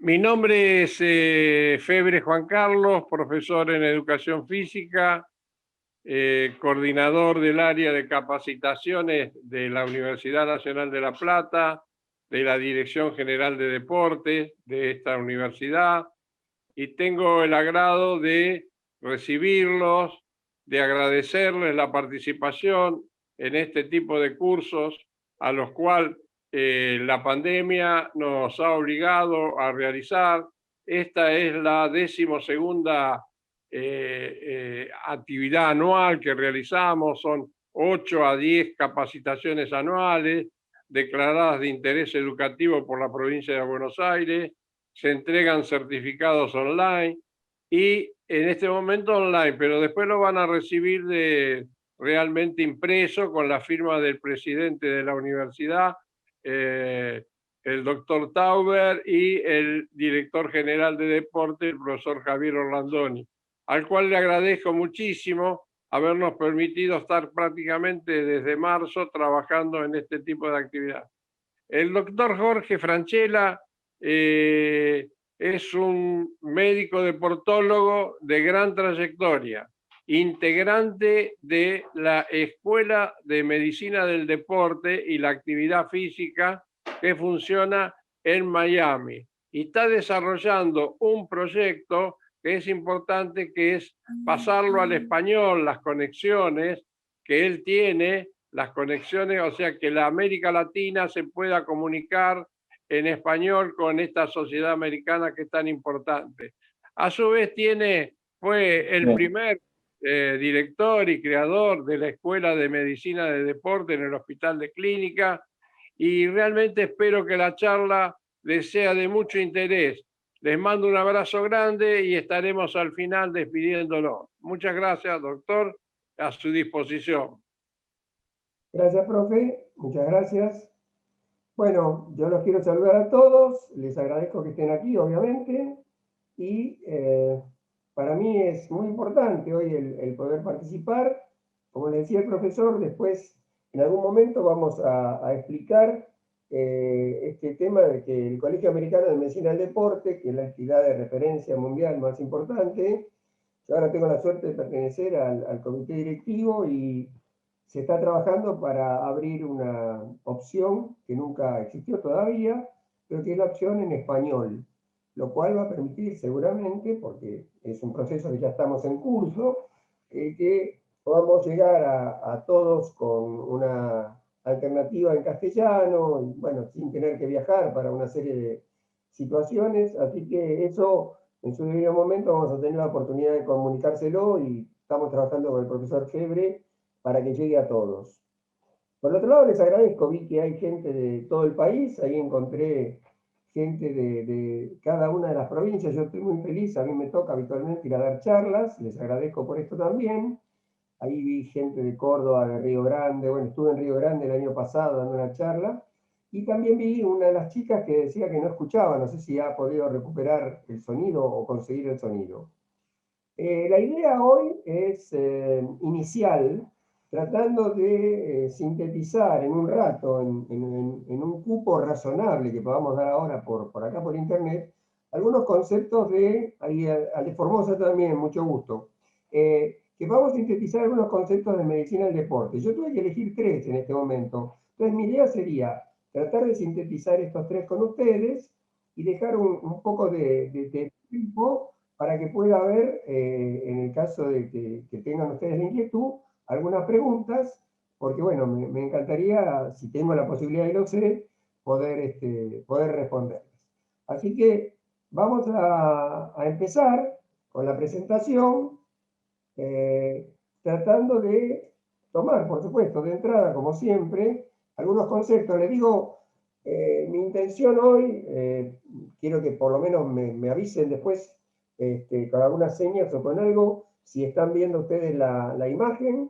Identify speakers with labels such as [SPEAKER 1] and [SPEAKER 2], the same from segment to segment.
[SPEAKER 1] Mi nombre es Febre Juan Carlos, profesor en Educación Física, coordinador del área de capacitaciones de la Universidad Nacional de La Plata, de la Dirección General de Deportes de esta universidad, y tengo el agrado de recibirlos, de agradecerles la participación en este tipo de cursos a los cuales la pandemia nos ha obligado a realizar. Esta es la 12ª actividad anual que realizamos, son 8 a 10 capacitaciones anuales declaradas de interés educativo por la provincia de Buenos Aires, se entregan certificados online y en este momento online, pero después lo van a recibir realmente impreso con la firma del presidente de la universidad, el doctor Tauber, y el director general de deporte, el profesor Javier Orlandoni, al cual le agradezco muchísimo habernos permitido estar prácticamente desde marzo trabajando en este tipo de actividad. El doctor Jorge Franchella es un médico deportólogo de gran trayectoria, integrante de la Escuela de Medicina del Deporte y la Actividad Física que funciona en Miami. Y está desarrollando un proyecto que es importante, que es pasarlo al español, las conexiones que él tiene, las conexiones, o sea, que la América Latina se pueda comunicar en español con esta sociedad americana que es tan importante. A su vez fue el primer director y creador de la Escuela de Medicina de Deporte en el Hospital de Clínica, y realmente espero que la charla les sea de mucho interés. Les mando un abrazo grande y estaremos al final despidiéndonos. Muchas gracias, doctor, a su disposición.
[SPEAKER 2] Gracias, profe. Muchas gracias. Bueno, yo los quiero saludar a todos. Les agradezco que estén aquí, obviamente. Y para mí es muy importante hoy el poder participar. Como le decía el profesor, después en algún momento vamos a explicar este tema de que el Colegio Americano de Medicina del Deporte, que es la entidad de referencia mundial más importante, yo ahora tengo la suerte de pertenecer al comité directivo y se está trabajando para abrir una opción que nunca existió todavía, pero que es la opción en español, lo cual va a permitir seguramente, porque es un proceso que ya estamos en curso, que podamos llegar a todos con una alternativa en castellano, y bueno, sin tener que viajar para una serie de situaciones, así que eso en su debido momento vamos a tener la oportunidad de comunicárselo y estamos trabajando con el profesor Febre para que llegue a todos. Por otro lado, les agradezco, vi que hay gente de todo el país, ahí encontré gente de cada una de las provincias, yo estoy muy feliz, a mí me toca habitualmente ir a dar charlas, les agradezco por esto también. Ahí vi gente de Córdoba, de Río Grande, bueno, estuve en Río Grande el año pasado dando una charla, y también vi una de las chicas que decía que no escuchaba, no sé si ha podido recuperar el sonido o conseguir el sonido. La idea hoy es inicial, tratando de sintetizar en un rato, en un cupo razonable que podamos dar ahora por acá por internet, algunos conceptos de, ahí Ale Formosa también, mucho gusto, que vamos a sintetizar algunos conceptos de medicina del deporte. Yo tuve que elegir 3 en este momento, entonces mi idea sería tratar de sintetizar estos 3 con ustedes y dejar un poco de tiempo para que pueda haber, en el caso de que tengan ustedes la inquietud, algunas preguntas, porque bueno, me encantaría, si tengo la posibilidad y lo sé, poder responderles. Así que vamos a empezar con la presentación, tratando de tomar, por supuesto, de entrada, como siempre, algunos conceptos. Les digo, mi intención hoy, quiero que por lo menos me avisen después con algunas señas o con algo, si están viendo ustedes la imagen.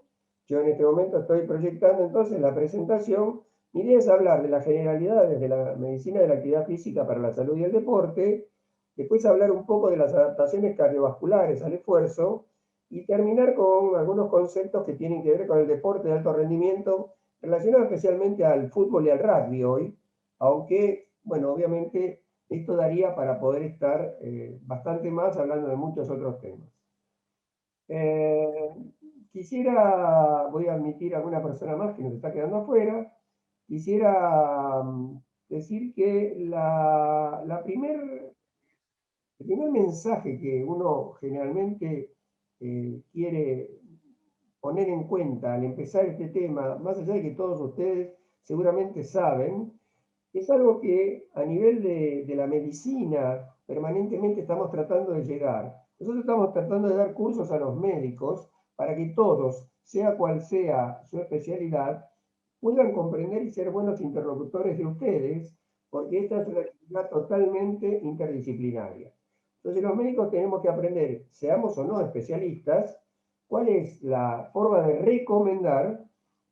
[SPEAKER 2] Yo en este momento estoy proyectando entonces la presentación. Mi idea es hablar de las generalidades de la medicina de la actividad física para la salud y el deporte, después hablar un poco de las adaptaciones cardiovasculares al esfuerzo, y terminar con algunos conceptos que tienen que ver con el deporte de alto rendimiento, relacionado especialmente al fútbol y al rugby hoy, aunque, bueno, obviamente esto daría para poder estar bastante más hablando de muchos otros temas. Quisiera, voy a admitir a alguna persona más que nos está quedando afuera, quisiera decir que el primer mensaje que uno generalmente quiere poner en cuenta al empezar este tema, más allá de que todos ustedes seguramente saben, es algo que a nivel de la medicina permanentemente estamos tratando de llegar. Nosotros estamos tratando de dar cursos a los médicos para que todos, sea cual sea su especialidad, puedan comprender y ser buenos interlocutores de ustedes, porque esta es una actividad totalmente interdisciplinaria. Entonces los médicos tenemos que aprender, seamos o no especialistas, cuál es la forma de recomendar,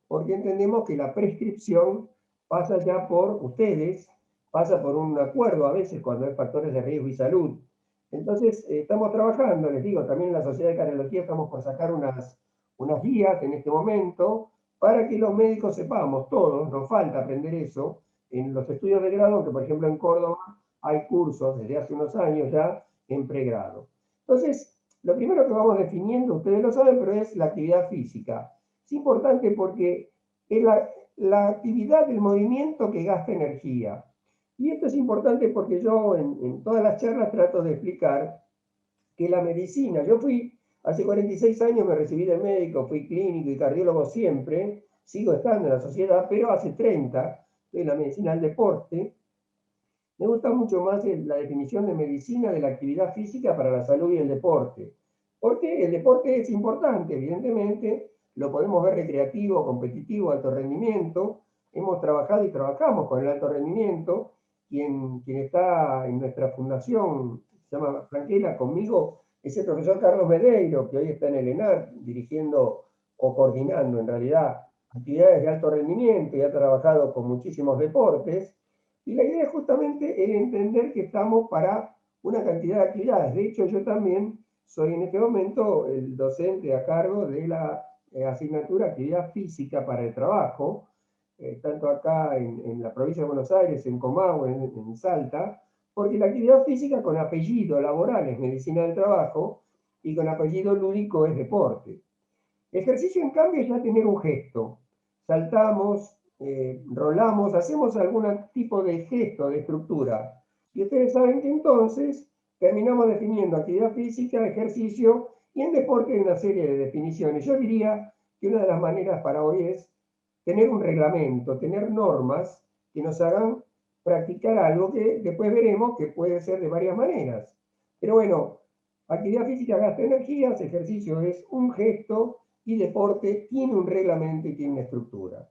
[SPEAKER 2] porque entendemos que la prescripción pasa ya por ustedes, pasa por un acuerdo a veces cuando hay factores de riesgo y salud. Entonces, estamos trabajando, les digo, también en la Sociedad de Cardiología estamos por sacar unas guías en este momento para que los médicos sepamos, todos, nos falta aprender eso, en los estudios de grado, que por ejemplo en Córdoba hay cursos desde hace unos años ya en pregrado. Entonces, lo primero que vamos definiendo, ustedes lo saben, pero es la actividad física. Es importante porque es la actividad del movimiento que gasta energía. Y esto es importante porque yo en todas las charlas trato de explicar que la medicina, yo fui, hace 46 años me recibí de médico, fui clínico y cardiólogo siempre, sigo estando en la sociedad, pero hace 30, en la medicina del deporte, me gusta mucho más la definición de medicina de la actividad física para la salud y el deporte. Porque el deporte es importante, evidentemente, lo podemos ver recreativo, competitivo, alto rendimiento. Hemos trabajado y trabajamos con el alto rendimiento. Quien está en nuestra fundación, se llama Franquela, conmigo, es el profesor Carlos Medeiro, que hoy está en el ENAR, dirigiendo o coordinando en realidad actividades de alto rendimiento y ha trabajado con muchísimos deportes. Y la idea es justamente el entender que estamos para una cantidad de actividades. De hecho, yo también soy en este momento el docente a cargo de la asignatura Actividad Física para el Trabajo, tanto acá en la provincia de Buenos Aires, en Comahue, en Salta, porque la actividad física con apellido laboral es medicina del trabajo y con apellido lúdico es deporte. Ejercicio, en cambio, es ya tener un gesto. Saltamos, rolamos, hacemos algún tipo de gesto, de estructura. Y ustedes saben que entonces terminamos definiendo actividad física, ejercicio, y en deporte hay una serie de definiciones. Yo diría que una de las maneras para hoy es tener un reglamento, tener normas que nos hagan practicar algo que después veremos que puede ser de varias maneras. Pero bueno, actividad física gasta energías, ejercicio es un gesto, y deporte tiene un reglamento y tiene una estructura.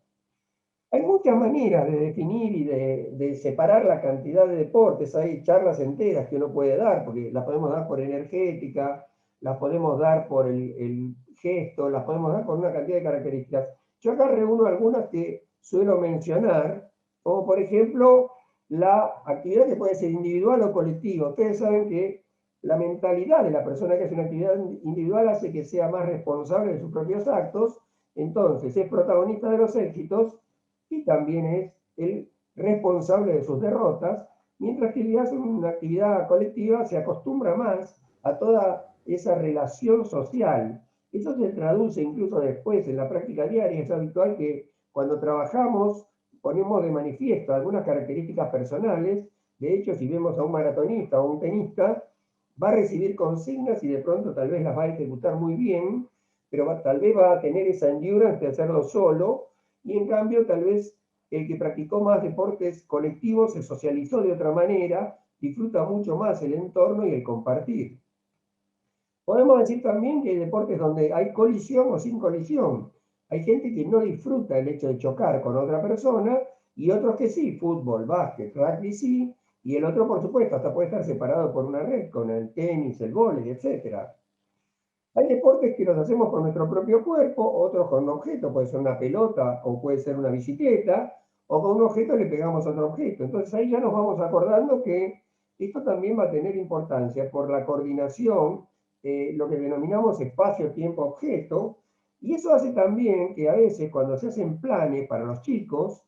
[SPEAKER 2] Hay muchas maneras de definir y de separar la cantidad de deportes. Hay charlas enteras que uno puede dar, porque las podemos dar por energética, las podemos dar por el gesto, las podemos dar por una cantidad de características. Yo acá reúno algunas que suelo mencionar, como por ejemplo la actividad que puede ser individual o colectiva. Ustedes saben que la mentalidad de la persona que hace una actividad individual hace que sea más responsable de sus propios actos, entonces es protagonista de los éxitos y también es el responsable de sus derrotas, mientras que si hace una actividad colectiva se acostumbra más a toda esa relación social. Eso se traduce incluso después en la práctica diaria. Es habitual que cuando trabajamos ponemos de manifiesto algunas características personales. De hecho, si vemos a un maratonista o un tenista, va a recibir consignas y de pronto tal vez las va a ejecutar muy bien, pero tal vez va a tener esa endurance de hacerlo solo, y en cambio tal vez el que practicó más deportes colectivos se socializó de otra manera, disfruta mucho más el entorno y el compartir. Podemos decir también que hay deportes donde hay colisión o sin colisión. Hay gente que no disfruta el hecho de chocar con otra persona y otros que sí, fútbol, básquet, rugby sí, y el otro, por supuesto, hasta puede estar separado por una red, con el tenis, el vóley, etc. Hay deportes que los hacemos con nuestro propio cuerpo, otros con un objeto, puede ser una pelota o puede ser una bicicleta, o con un objeto le pegamos a otro objeto. Entonces ahí ya nos vamos acordando que esto también va a tener importancia por la coordinación, lo que denominamos espacio, tiempo, objeto, y eso hace también que a veces cuando se hacen planes para los chicos,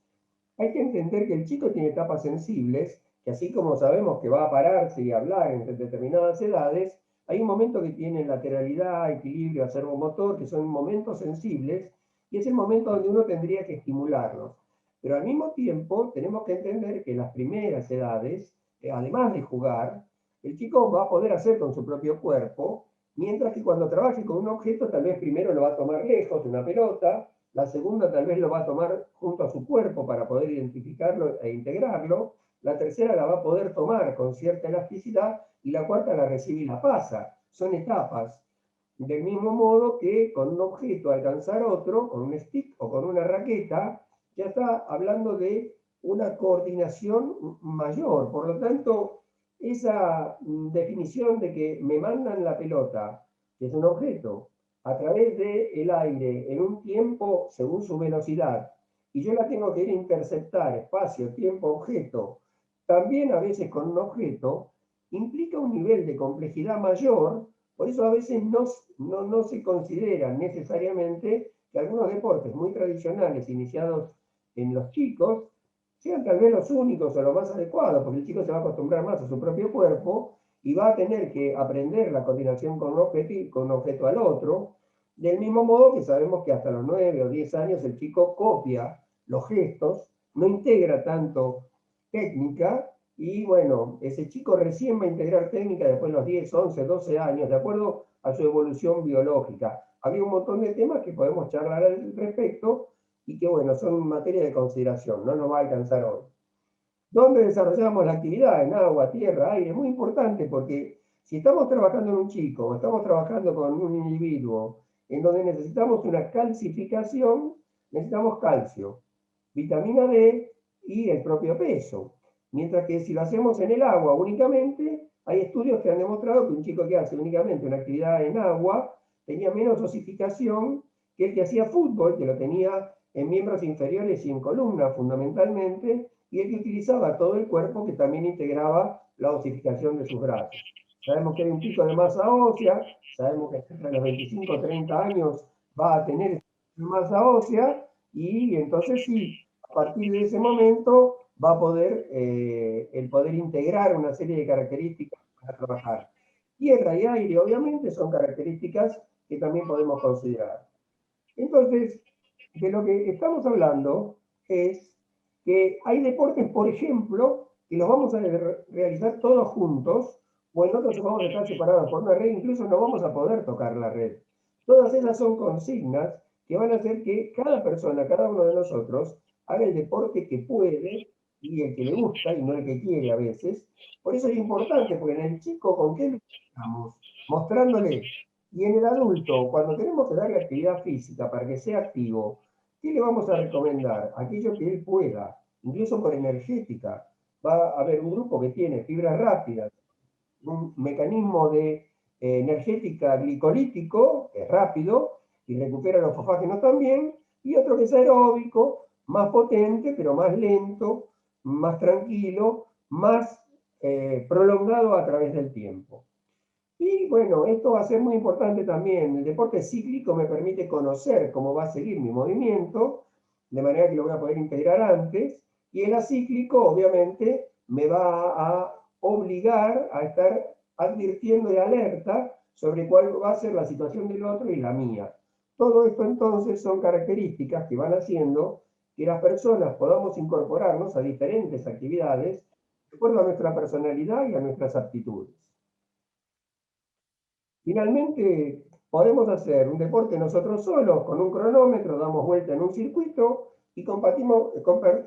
[SPEAKER 2] hay que entender que el chico tiene etapas sensibles que así como sabemos que va a pararse y hablar en determinadas edades, hay un momento que tiene lateralidad, equilibrio, acervo motor, que son momentos sensibles, y es el momento donde uno tendría que estimularlos. Pero al mismo tiempo tenemos que entender que en las primeras edades, además de jugar, el chico va a poder hacer con su propio cuerpo, mientras que cuando trabaje con un objeto, tal vez primero lo va a tomar lejos, una pelota, la segunda tal vez lo va a tomar junto a su cuerpo para poder identificarlo e integrarlo, la tercera la va a poder tomar con cierta elasticidad y la cuarta la recibe y la pasa. Son etapas. Del mismo modo que con un objeto alcanzar otro, con un stick o con una raqueta, ya está hablando de una coordinación mayor. Por lo tanto, esa definición de que me mandan la pelota, que es un objeto, a través del aire en un tiempo según su velocidad, y yo la tengo que ir a interceptar, espacio, tiempo, objeto, también a veces con un objeto, implica un nivel de complejidad mayor. Por eso a veces no se considera necesariamente que algunos deportes muy tradicionales iniciados en los chicos sean tal vez los únicos o los más adecuados, porque el chico se va a acostumbrar más a su propio cuerpo y va a tener que aprender la coordinación con un objeto al otro, del mismo modo que sabemos que hasta los 9 o 10 años el chico copia los gestos, no integra tanto técnica, y bueno, ese chico recién va a integrar técnica después de los 10, 11, 12 años, de acuerdo a su evolución biológica. Había un montón de temas que podemos charlar al respecto y que, bueno, son materia de consideración, no nos va a alcanzar hoy. ¿Dónde desarrollamos la actividad? En agua, tierra, aire. Muy importante porque si estamos trabajando en un chico o estamos trabajando con un individuo en donde necesitamos una calcificación, necesitamos calcio, vitamina D y el propio peso. Mientras que si lo hacemos en el agua únicamente, hay estudios que han demostrado que un chico que hace únicamente una actividad en agua tenía menos osificación que el que hacía fútbol, que lo tenía en miembros inferiores y en columna fundamentalmente, y el que utilizaba todo el cuerpo, que también integraba la osificación de sus brazos. Sabemos que hay un pico de masa ósea, sabemos que hasta los 25 o 30 años va a tener masa ósea, y entonces sí, a partir de ese momento va a poder, el poder integrar una serie de características para trabajar. Tierra y aire, obviamente, son características que también podemos considerar. Entonces, de lo que estamos hablando es que hay deportes, por ejemplo, que los vamos a realizar todos juntos, o en otros vamos a estar separados por una red, incluso no vamos a poder tocar la red. Todas esas son consignas que van a hacer que cada persona, cada uno de nosotros, haga el deporte que puede y el que le gusta y no el que quiere a veces. Por eso es importante, porque en el chico, ¿con qué le estamos? Mostrándole. Y en el adulto, cuando tenemos que darle actividad física para que sea activo, ¿qué le vamos a recomendar? Aquello que él pueda, incluso por energética. Va a haber un grupo que tiene fibras rápidas, un mecanismo de energética glicolítico, que es rápido, y recupera los fosfágenos también, y otro que es aeróbico, más potente, pero más lento, más tranquilo, más prolongado a través del tiempo. Y bueno, esto va a ser muy importante también. El deporte cíclico me permite conocer cómo va a seguir mi movimiento, de manera que lo voy a poder integrar antes. Y el acíclico, obviamente, me va a obligar a estar advirtiendo de alerta sobre cuál va a ser la situación del otro y la mía. Todo esto entonces son características que van haciendo que las personas podamos incorporarnos a diferentes actividades de acuerdo a nuestra personalidad y a nuestras aptitudes. Finalmente, podemos hacer un deporte nosotros solos, con un cronómetro, damos vuelta en un circuito y competimos contra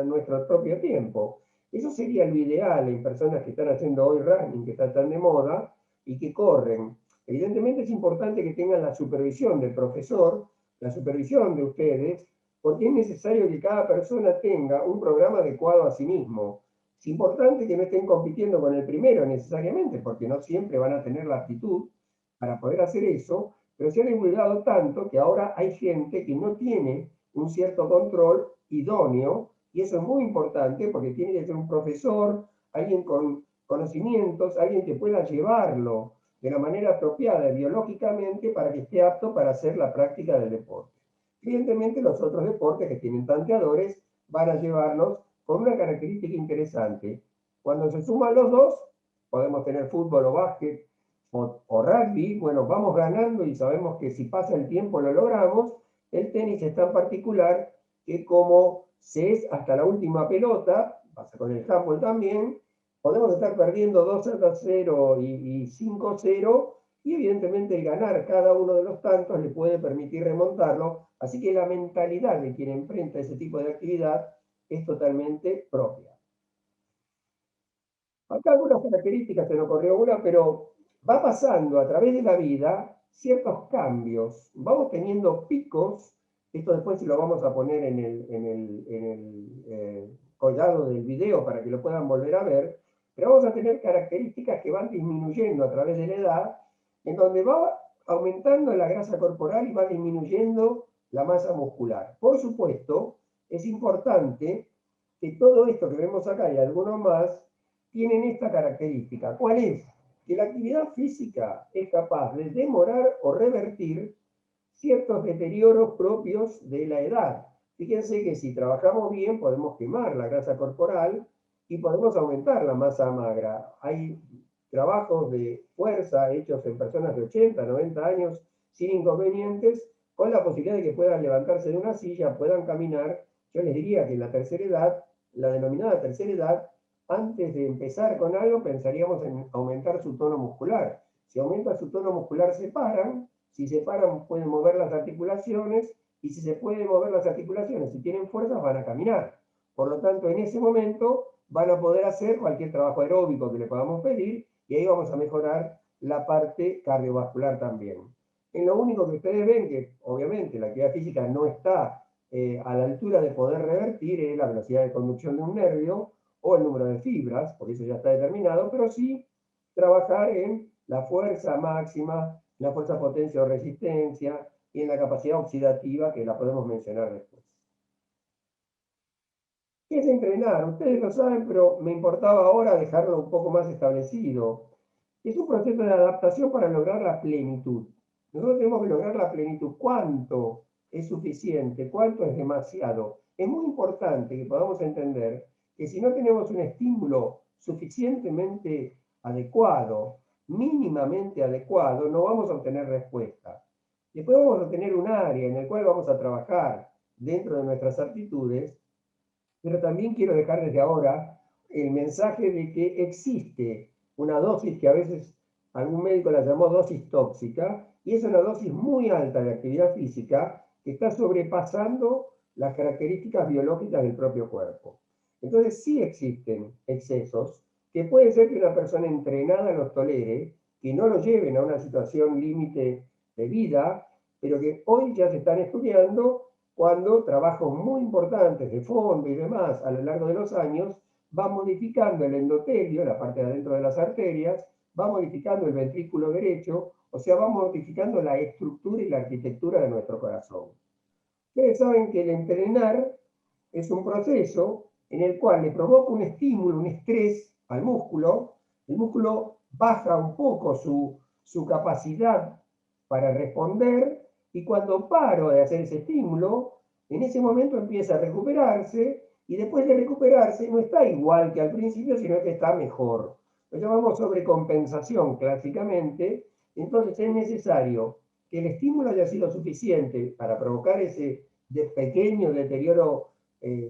[SPEAKER 2] nuestro propio tiempo. Eso sería lo ideal en personas que están haciendo hoy running, que están tan de moda y que corren. Evidentemente es importante que tengan la supervisión del profesor, la supervisión de ustedes, porque es necesario que cada persona tenga un programa adecuado a sí mismo. Es importante que no estén compitiendo con el primero necesariamente, porque no siempre van a tener la aptitud para poder hacer eso, pero se ha divulgado tanto que ahora hay gente que no tiene un cierto control idóneo, y eso es muy importante porque tiene que ser un profesor, alguien con conocimientos, alguien que pueda llevarlo de la manera apropiada biológicamente para que esté apto para hacer la práctica del deporte. Evidentemente los otros deportes que tienen tanteadores van a llevarlos con una característica interesante. Cuando se suman los dos, podemos tener fútbol o básquet o rugby, bueno, vamos ganando y sabemos que si pasa el tiempo lo logramos. El tenis es tan particular que como se es hasta la última pelota, pasa con el handball también, podemos estar perdiendo 2-0 y 5-0, y evidentemente el ganar cada uno de los tantos le puede permitir remontarlo, así que la mentalidad de quien enfrenta ese tipo de actividad es totalmente propia. Acá algunas características, se me ocurrió una, pero va pasando a través de la vida ciertos cambios. Vamos teniendo picos, esto después se lo vamos a poner en el collado del video para que lo puedan volver a ver, pero vamos a tener características que van disminuyendo a través de la edad, en donde va aumentando la grasa corporal y va disminuyendo la masa muscular. Por supuesto, es importante que todo esto que vemos acá y algunos más tienen esta característica. ¿Cuál es? Que la actividad física es capaz de demorar o revertir ciertos deterioros propios de la edad. Fíjense que si trabajamos bien podemos quemar la grasa corporal y podemos aumentar la masa magra. Hay trabajos de fuerza hechos en personas de 80, 90 años sin inconvenientes, con la posibilidad de que puedan levantarse de una silla, puedan caminar. Yo les diría que en la tercera edad, la denominada tercera edad, antes de empezar con algo pensaríamos en aumentar su tono muscular. Si aumenta su tono muscular se paran, si se paran pueden mover las articulaciones, y si se pueden mover las articulaciones, si tienen fuerzas van a caminar. Por lo tanto, en ese momento van a poder hacer cualquier trabajo aeróbico que le podamos pedir, y ahí vamos a mejorar la parte cardiovascular también. En lo único que ustedes ven que obviamente la actividad física no está a la altura de poder revertir es la velocidad de conducción de un nervio o el número de fibras, porque eso ya está determinado, pero sí trabajar en la fuerza máxima, la fuerza, potencia o resistencia, y en la capacidad oxidativa, que la podemos mencionar después. ¿Qué es entrenar? Ustedes lo saben, pero me importaba ahora dejarlo un poco más establecido. Es un proceso de adaptación para lograr la plenitud. Nosotros tenemos que lograr la plenitud. ¿Cuánto es suficiente? ¿Cuánto es demasiado? Es muy importante que podamos entender que si no tenemos un estímulo suficientemente adecuado, mínimamente adecuado, no vamos a obtener respuesta. Después vamos a tener un área en el cual vamos a trabajar dentro de nuestras aptitudes, pero también quiero dejar desde ahora el mensaje de que existe una dosis que a veces algún médico la llamó dosis tóxica, y es una dosis muy alta de actividad física que está sobrepasando las características biológicas del propio cuerpo. Entonces sí existen excesos que puede ser que una persona entrenada los tolere, que no lo lleven a una situación límite de vida, pero que hoy ya se están estudiando cuando trabajos muy importantes de fondo y demás a lo largo de los años van modificando el endotelio, la parte de adentro de las arterias, va modificando el ventrículo derecho, o sea, va modificando la estructura y la arquitectura de nuestro corazón. Ustedes saben que el entrenar es un proceso en el cual le provoca un estímulo, un estrés al músculo, el músculo baja un poco su capacidad para responder, y cuando paro de hacer ese estímulo, en ese momento empieza a recuperarse, y después de recuperarse no está igual que al principio, sino que está mejor. Lo llamamos sobrecompensación clásicamente. Entonces es necesario que el estímulo haya sido suficiente para provocar ese pequeño deterioro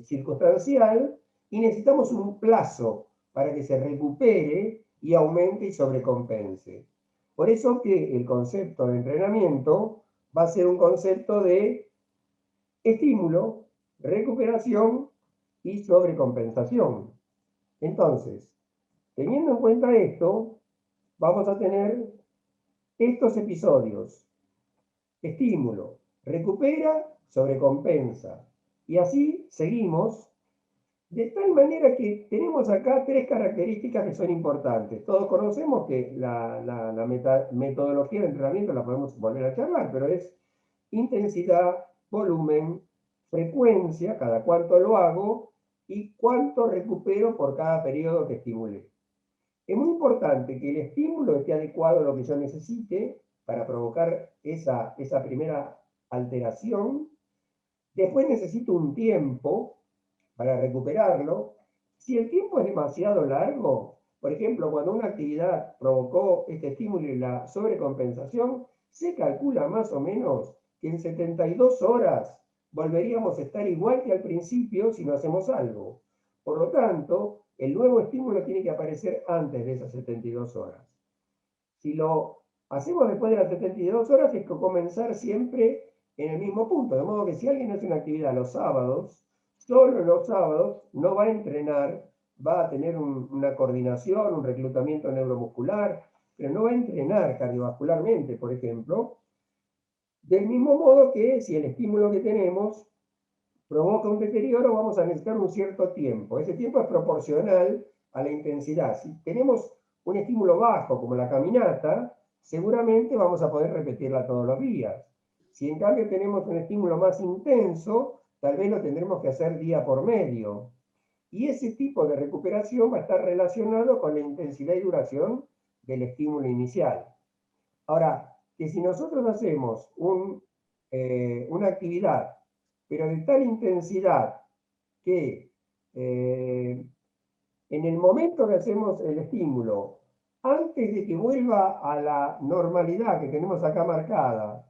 [SPEAKER 2] circunstancial, y necesitamos un plazo para que se recupere y aumente y sobrecompense. Por eso que el concepto de entrenamiento va a ser un concepto de estímulo, recuperación y sobrecompensación. Entonces, teniendo en cuenta esto, vamos a tener estos episodios: estímulo, recupera, sobrecompensa. Y así seguimos, de tal manera que tenemos acá tres características que son importantes. Todos conocemos que la metodología de entrenamiento la podemos volver a charlar, pero es intensidad, volumen, frecuencia, cada cuánto lo hago, y cuánto recupero por cada periodo que estimulé. Es muy importante que el estímulo esté adecuado a lo que yo necesite para provocar esa primera alteración. Después necesito un tiempo para recuperarlo. Si el tiempo es demasiado largo, por ejemplo, cuando una actividad provocó este estímulo y la sobrecompensación, se calcula más o menos que en 72 horas volveríamos a estar igual que al principio si no hacemos algo. Por lo tanto, el nuevo estímulo tiene que aparecer antes de esas 72 horas. Si lo hacemos después de las 72 horas, es que comenzar siempre en el mismo punto. De modo que si alguien hace una actividad los sábados, solo los sábados no va a entrenar, va a tener una coordinación, un reclutamiento neuromuscular, pero no va a entrenar cardiovascularmente, por ejemplo. Del mismo modo que si el estímulo que tenemos provoca un deterioro, vamos a necesitar un cierto tiempo. Ese tiempo es proporcional a la intensidad. Si tenemos un estímulo bajo, como la caminata, seguramente vamos a poder repetirla todos los días. Si en cambio tenemos un estímulo más intenso, tal vez lo tendremos que hacer día por medio. Y ese tipo de recuperación va a estar relacionado con la intensidad y duración del estímulo inicial. Ahora, que si nosotros hacemos una actividad, pero de tal intensidad que en el momento que hacemos el estímulo, antes de que vuelva a la normalidad que tenemos acá marcada,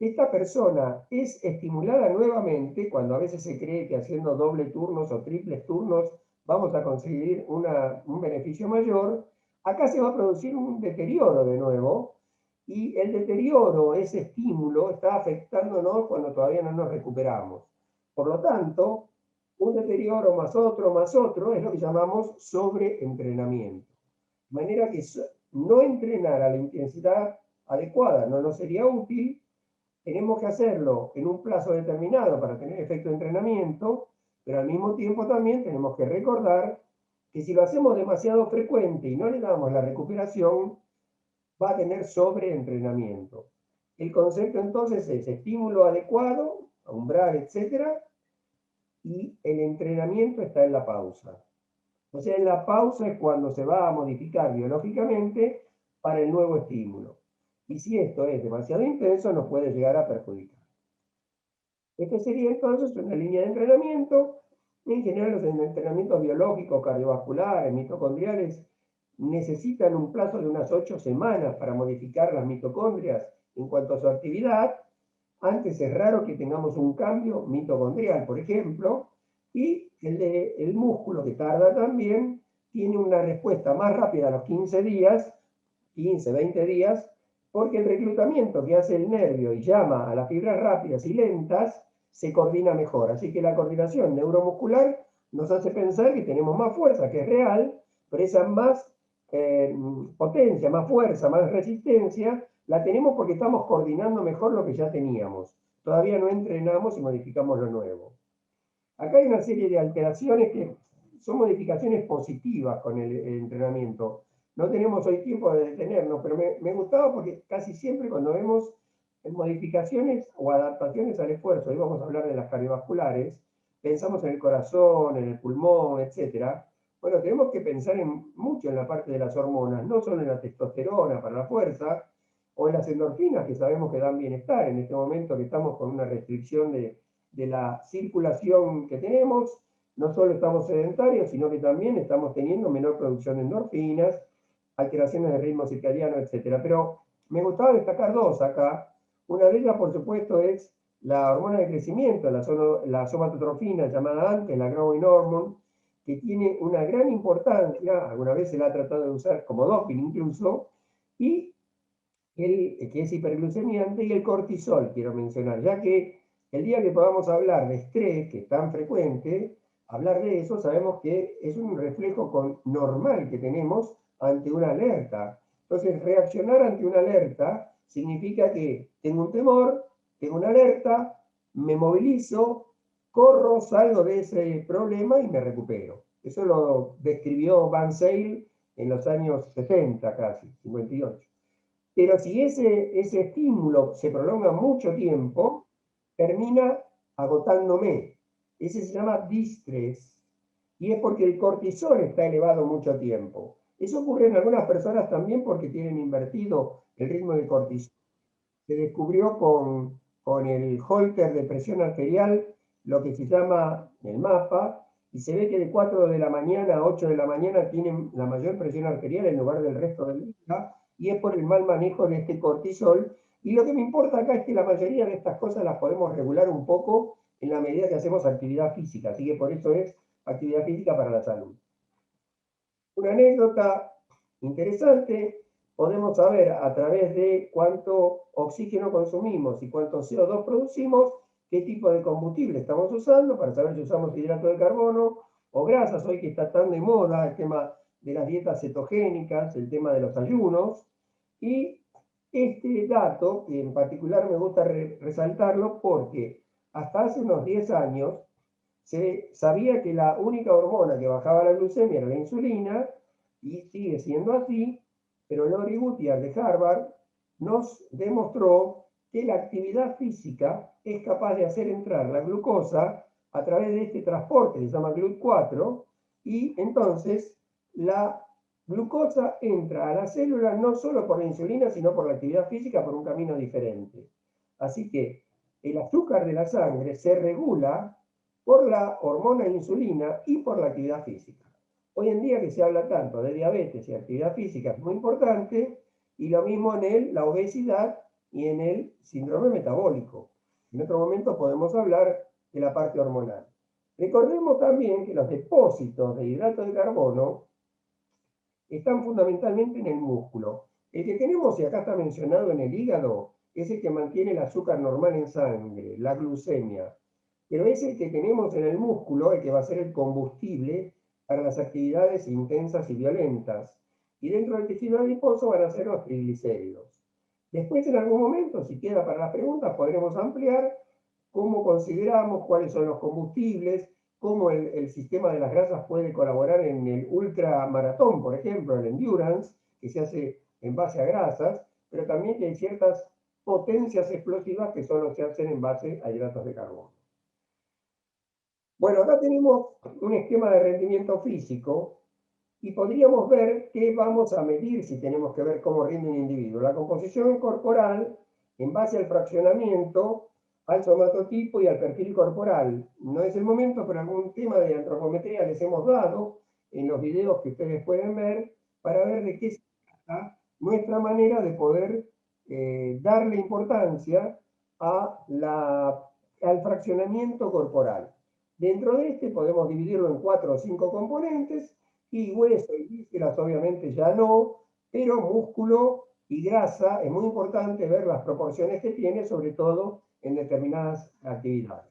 [SPEAKER 2] esta persona es estimulada nuevamente, cuando a veces se cree que haciendo doble turnos o triples turnos vamos a conseguir un beneficio mayor, acá se va a producir un deterioro de nuevo, y el deterioro, ese estímulo, está afectándonos cuando todavía no nos recuperamos. Por lo tanto, un deterioro más otro, es lo que llamamos sobreentrenamiento. De manera que no entrenar a la intensidad adecuada no nos sería útil. Tenemos que hacerlo en un plazo determinado para tener efecto de entrenamiento, pero al mismo tiempo también tenemos que recordar que si lo hacemos demasiado frecuente y no le damos la recuperación, va a tener sobreentrenamiento. El concepto entonces es estímulo adecuado, umbral, etc. Y el entrenamiento está en la pausa. O sea, en la pausa es cuando se va a modificar biológicamente para el nuevo estímulo. Y si esto es demasiado intenso, nos puede llegar a perjudicar. Este sería entonces una línea de entrenamiento. En general, los entrenamientos biológicos, cardiovasculares, mitocondriales, necesitan un plazo de unas 8 semanas para modificar las mitocondrias en cuanto a su actividad. Antes es raro que tengamos un cambio mitocondrial, por ejemplo, y el músculo, que tarda también, tiene una respuesta más rápida a los 15 días, 15, 20 días, porque el reclutamiento que hace el nervio y llama a las fibras rápidas y lentas se coordina mejor. Así que la coordinación neuromuscular nos hace pensar que tenemos más fuerza, que es real, pero esa más potencia, más fuerza, más resistencia, la tenemos porque estamos coordinando mejor lo que ya teníamos. Todavía no entrenamos y modificamos lo nuevo. Acá hay una serie de alteraciones que son modificaciones positivas con el entrenamiento. No tenemos hoy tiempo de detenernos, pero me gustaba porque casi siempre cuando vemos modificaciones o adaptaciones al esfuerzo, y vamos a hablar de las cardiovasculares, pensamos en el corazón, en el pulmón, etc. Bueno, tenemos que pensar mucho en la parte de las hormonas, no solo en la testosterona para la fuerza, o en las endorfinas que sabemos que dan bienestar en este momento que estamos con una restricción de la circulación que tenemos. No solo estamos sedentarios, sino que también estamos teniendo menor producción de endorfinas, alteraciones de ritmo circadiano, etc. Pero me gustaba destacar dos acá. Una de ellas, por supuesto, es la hormona de crecimiento, la somatotrofina, llamada antes la growing hormone, que tiene una gran importancia, alguna vez se la ha tratado de usar como doping incluso, y que es hiperglucemiante, y el cortisol, quiero mencionar, ya que el día que podamos hablar de estrés, que es tan frecuente, hablar de eso, sabemos que es un reflejo normal que tenemos ante una alerta. Entonces, reaccionar ante una alerta significa que tengo un temor, tengo una alerta, me movilizo, corro, salgo de ese problema y me recupero. Eso lo describió Van Zyl en los años 70 casi, 58. Pero si ese estímulo se prolonga mucho tiempo, termina agotándome. Ese se llama distrés. Y es porque el cortisol está elevado mucho tiempo. Eso ocurre en algunas personas también porque tienen invertido el ritmo del cortisol. Se descubrió con el Holter de presión arterial lo que se llama el mapa, y se ve que de 4 de la mañana a 8 de la mañana tienen la mayor presión arterial en lugar del resto del día, y es por el mal manejo de este cortisol. Y lo que me importa acá es que la mayoría de estas cosas las podemos regular un poco en la medida que hacemos actividad física, así que por eso es actividad física para la salud. Una anécdota interesante, podemos saber a través de cuánto oxígeno consumimos y cuánto CO2 producimos, qué tipo de combustible estamos usando, para saber si usamos hidrato de carbono o grasas, hoy que está tan de moda el tema de las dietas cetogénicas, el tema de los ayunos, y este dato, que en particular me gusta resaltarlo porque hasta hace unos 10 años se sabía que la única hormona que bajaba la glucemia era la insulina, y sigue siendo así, pero Lori Gutiérrez de Harvard nos demostró que la actividad física es capaz de hacer entrar la glucosa a través de este transporte que se llama GLUT4, y entonces la glucosa entra a la célula no solo por la insulina, sino por la actividad física, por un camino diferente. Así que el azúcar de la sangre se regula por la hormona insulina y por la actividad física. Hoy en día que se habla tanto de diabetes y actividad física es muy importante, y lo mismo en la obesidad y en el síndrome metabólico. En otro momento podemos hablar de la parte hormonal. Recordemos también que los depósitos de hidrato de carbono están fundamentalmente en el músculo. El que tenemos, y acá está mencionado en el hígado, es el que mantiene el azúcar normal en sangre, la glucemia. Pero es el que tenemos en el músculo, el que va a ser el combustible para las actividades intensas y violentas. Y dentro del tejido adiposo van a ser los triglicéridos. Después, en algún momento, si queda para las preguntas, podremos ampliar cómo consideramos, cuáles son los combustibles, cómo el sistema de las grasas puede colaborar en el ultramaratón, por ejemplo, el endurance, que se hace en base a grasas, pero también que hay ciertas potencias explosivas que solo se hacen en base a hidratos de carbono. Bueno, acá tenemos un esquema de rendimiento físico y podríamos ver qué vamos a medir si tenemos que ver cómo rinde un individuo. La composición corporal en base al fraccionamiento, al somatotipo y al perfil corporal. No es el momento, pero algún tema de antropometría les hemos dado en los videos que ustedes pueden ver para ver de qué se trata nuestra manera de poder darle importancia al fraccionamiento corporal. Dentro de este podemos dividirlo en 4 o 5 componentes, y hueso y vísceras obviamente ya no, pero músculo y grasa es muy importante ver las proporciones que tiene, sobre todo en determinadas actividades.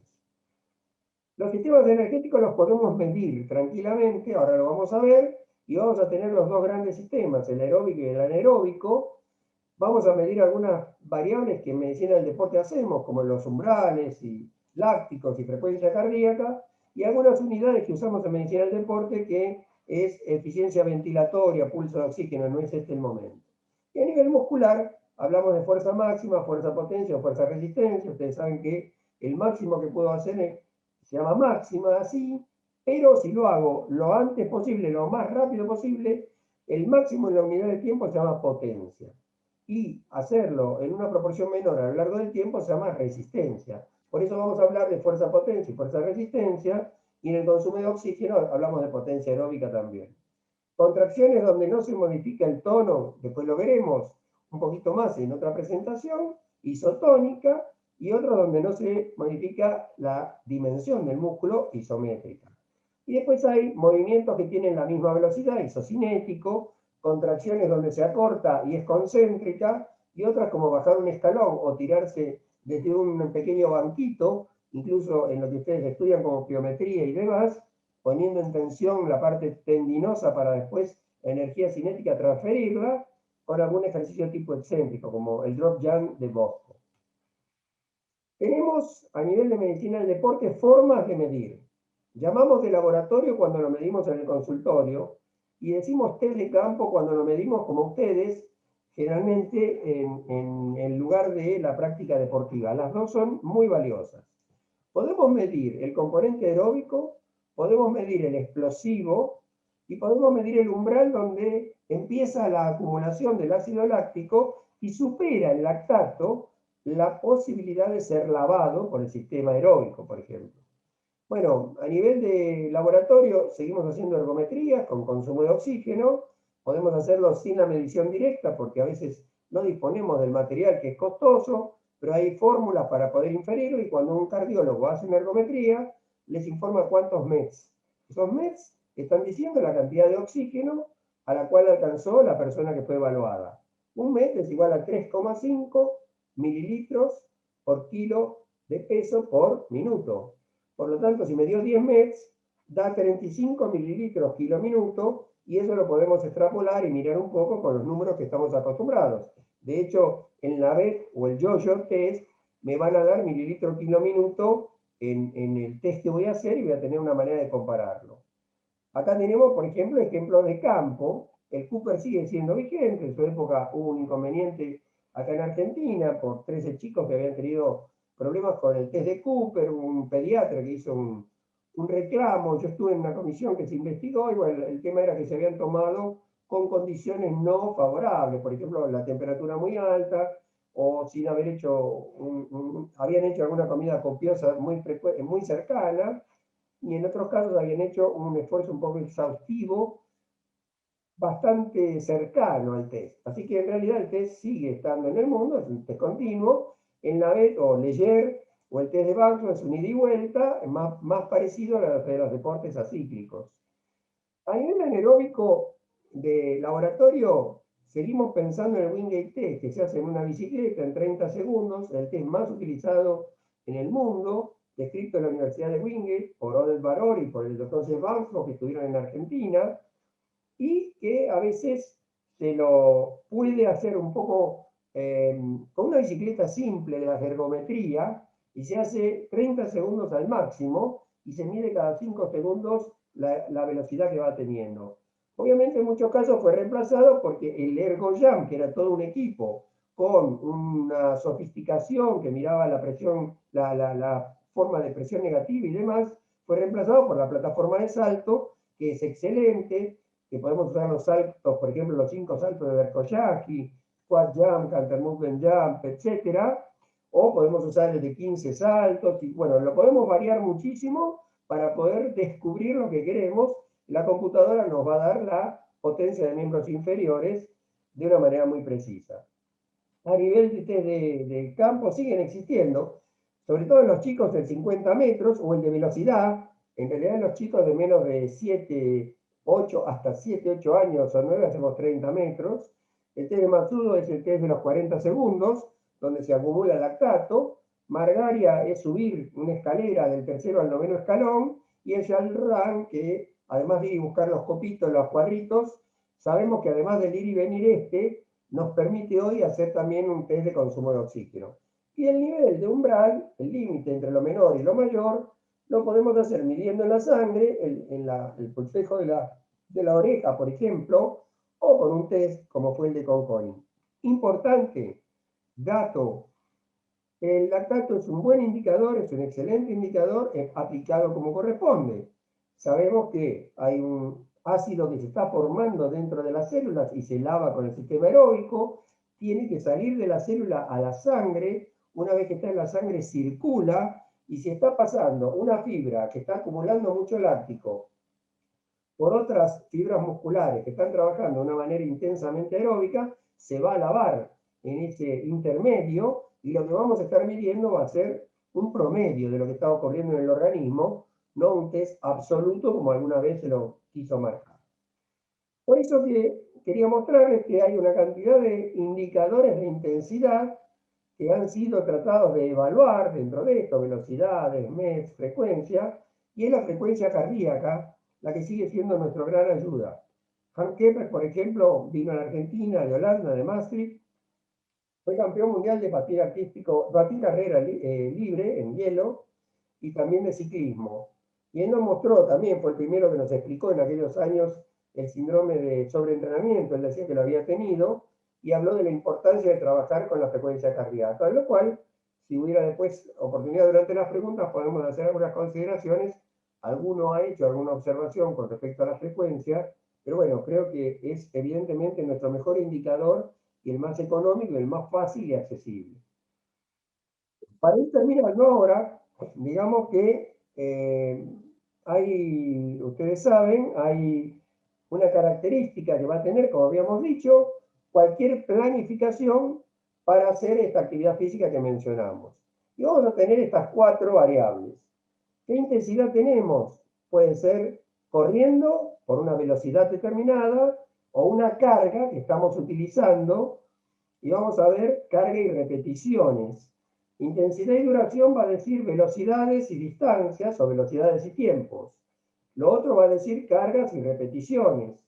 [SPEAKER 2] Los sistemas energéticos los podemos medir tranquilamente, ahora lo vamos a ver, y vamos a tener los dos grandes sistemas, el aeróbico y el anaeróbico. Vamos a medir algunas variables que en medicina del deporte hacemos, como los umbrales y lácticos y frecuencia cardíaca, y algunas unidades que usamos en medicina del deporte, que es eficiencia ventilatoria, pulso de oxígeno, no es este el momento. Y a nivel muscular, hablamos de fuerza máxima, fuerza potencia o fuerza resistencia. Ustedes saben que el máximo que puedo hacer se llama máxima, así, pero si lo hago lo antes posible, lo más rápido posible, el máximo en la unidad de tiempo se llama potencia. Y hacerlo en una proporción menor a lo largo del tiempo se llama resistencia. Por eso vamos a hablar de fuerza potencia y fuerza resistencia, y en el consumo de oxígeno hablamos de potencia aeróbica también. Contracciones donde no se modifica el tono, después lo veremos un poquito más en otra presentación, isotónica, y otro donde no se modifica la dimensión del músculo, isométrica. Y después hay movimientos que tienen la misma velocidad, isocinético, contracciones donde se acorta y es concéntrica, y otras como bajar un escalón o tirarse desde un pequeño banquito, incluso en lo que ustedes estudian como pliometría y demás, poniendo en tensión la parte tendinosa para después energía cinética transferirla, con algún ejercicio tipo excéntrico, como el drop jump de Bosco. Tenemos a nivel de medicina del deporte formas de medir. Llamamos de laboratorio cuando lo medimos en el consultorio, y decimos test de campo cuando lo medimos como ustedes, generalmente en el lugar de la práctica deportiva. Las dos son muy valiosas. Podemos medir el componente aeróbico, podemos medir el explosivo, y podemos medir el umbral donde empieza la acumulación del ácido láctico y supera el lactato la posibilidad de ser lavado por el sistema aeróbico, por ejemplo. Bueno, a nivel de laboratorio seguimos haciendo ergometrías con consumo de oxígeno. Podemos hacerlo sin la medición directa porque a veces no disponemos del material que es costoso, pero hay fórmulas para poder inferirlo y cuando un cardiólogo hace una ergometría, les informa cuántos METs. Esos METs están diciendo la cantidad de oxígeno a la cual alcanzó la persona que fue evaluada. Un MET es igual a 3,5 mililitros por kilo de peso por minuto. Por lo tanto, si me dio 10 METs, da 35 mililitros kilo minuto, y eso lo podemos extrapolar y mirar un poco con los números que estamos acostumbrados. De hecho, en la BET o el yo-yo test me van a dar mililitro kilo minuto en el test que voy a hacer y voy a tener una manera de compararlo. Acá tenemos, por ejemplo, ejemplos de campo. El Cooper sigue siendo vigente. En su época hubo un inconveniente acá en Argentina por 13 chicos que habían tenido problemas con el test de Cooper, un pediatra que hizo un reclamo. Yo estuve en una comisión que se investigó y bueno, el tema era que se habían tomado con condiciones no favorables, por ejemplo, la temperatura muy alta o sin haber hecho, habían hecho alguna comida copiosa muy cercana, y en otros casos habían hecho un esfuerzo un poco exhaustivo, bastante cercano al test. Así que en realidad el test sigue estando en el mundo, es un test continuo. En la BET o Leger o el test de Banzo es un ida y vuelta, más parecido a los de los deportes acíclicos. A nivel anaeróbico de laboratorio, seguimos pensando en el Wingate Test, que se hace en una bicicleta en 30 segundos, el test más utilizado en el mundo, descrito en la Universidad de Wingate por Odell Baror y por el doctor Jeff Banzo, que estuvieron en Argentina, y que a veces se lo puede hacer un poco con una bicicleta simple de la ergometría, y se hace 30 segundos al máximo, y se mide cada 5 segundos la velocidad que va teniendo. Obviamente en muchos casos fue reemplazado porque el ErgoJam, que era todo un equipo con una sofisticación que miraba la presión, la forma de presión negativa y demás, fue reemplazado por la plataforma de salto, que es excelente, que podemos usar los saltos, por ejemplo, los 5 saltos de Berkoyaki, Quad Jump, Counter Movement Jump, etc. O podemos usar el de 15 saltos, y bueno, lo podemos variar muchísimo para poder descubrir lo que queremos. La computadora nos va a dar la potencia de miembros inferiores de una manera muy precisa. A nivel de campo siguen existiendo, sobre todo en los chicos de 50 metros o el de velocidad. En realidad en los chicos de menos de 7, 8, hasta 7, 8 años o 9 hacemos 30 metros. El test de Matsudo es el test de los 40 segundos, donde se acumula lactato. Margaria es subir una escalera del tercero al noveno escalón, y el Run, que además de ir y buscar los copitos, los cuadritos, sabemos que además del ir y venir nos permite hoy hacer también un test de consumo de oxígeno. Y el nivel de umbral, el límite entre lo menor y lo mayor, lo podemos hacer midiendo en la sangre, el pulsejo de la oreja, por ejemplo, o con un test como fue el de Conconi. Importante, dato, el lactato es un buen indicador, es un excelente indicador aplicado como corresponde. Sabemos que hay un ácido que se está formando dentro de las células y se lava con el sistema aeróbico, tiene que salir de la célula a la sangre. Una vez que está en la sangre circula, y si está pasando una fibra que está acumulando mucho láctico por otras fibras musculares que están trabajando de una manera intensamente aeróbica, se va a lavar en ese intermedio, y lo que vamos a estar midiendo va a ser un promedio de lo que está ocurriendo en el organismo, no un test absoluto como alguna vez se lo quiso marcar. Por eso quería mostrarles que hay una cantidad de indicadores de intensidad que han sido tratados de evaluar dentro de esto: velocidades, METs, frecuencia, y es la frecuencia cardíaca la que sigue siendo nuestra gran ayuda. Hans Kepper, por ejemplo, vino a la Argentina, de Holanda, de Maastricht, fue campeón mundial de patín carrera libre en hielo y también de ciclismo. Y él nos mostró también, fue el primero que nos explicó en aquellos años el síndrome de sobreentrenamiento. Él decía que lo había tenido y habló de la importancia de trabajar con la frecuencia cardíaca, de lo cual, si hubiera después oportunidad durante las preguntas, podemos hacer algunas consideraciones. Alguno ha hecho alguna observación con respecto a la frecuencia, pero bueno, creo que es evidentemente nuestro mejor indicador y el más económico y el más fácil y accesible. Para ir terminando ahora, digamos que ustedes saben, hay una característica que va a tener, como habíamos dicho, cualquier planificación para hacer esta actividad física que mencionamos. Y vamos a tener estas 4 variables. ¿Qué intensidad tenemos? Puede ser corriendo por una velocidad determinada o una carga que estamos utilizando, y vamos a ver carga y repeticiones. Intensidad y duración va a decir velocidades y distancias, o velocidades y tiempos. Lo otro va a decir cargas y repeticiones.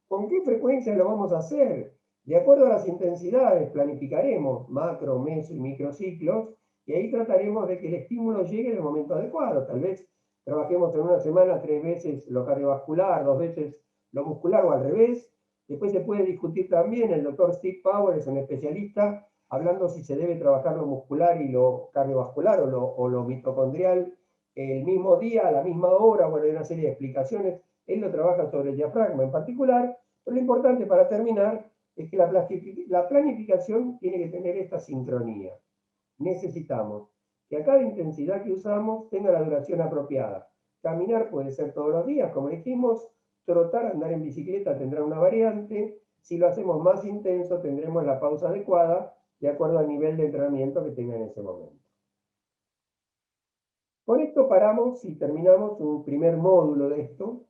[SPEAKER 2] ¿Con qué frecuencia lo vamos a hacer? De acuerdo a las intensidades, planificaremos macro, meso y microciclos, y ahí trataremos de que el estímulo llegue en el momento adecuado. Tal vez trabajemos en una semana 3 veces lo cardiovascular, 2 veces lo muscular o al revés. Después se puede discutir también, el doctor Steve Powell es un especialista, hablando si se debe trabajar lo muscular y lo cardiovascular o lo mitocondrial el mismo día, a la misma hora. Bueno, hay una serie de explicaciones. Él lo trabaja sobre el diafragma en particular, pero lo importante para terminar es que la planificación tiene que tener esta sincronía. Necesitamos que a cada intensidad que usamos tenga la duración apropiada. Caminar puede ser todos los días, como dijimos, trotar, andar en bicicleta tendrá una variante. Si lo hacemos más intenso, tendremos la pausa adecuada de acuerdo al nivel de entrenamiento que tenga en ese momento. Con esto paramos y terminamos un primer módulo de esto.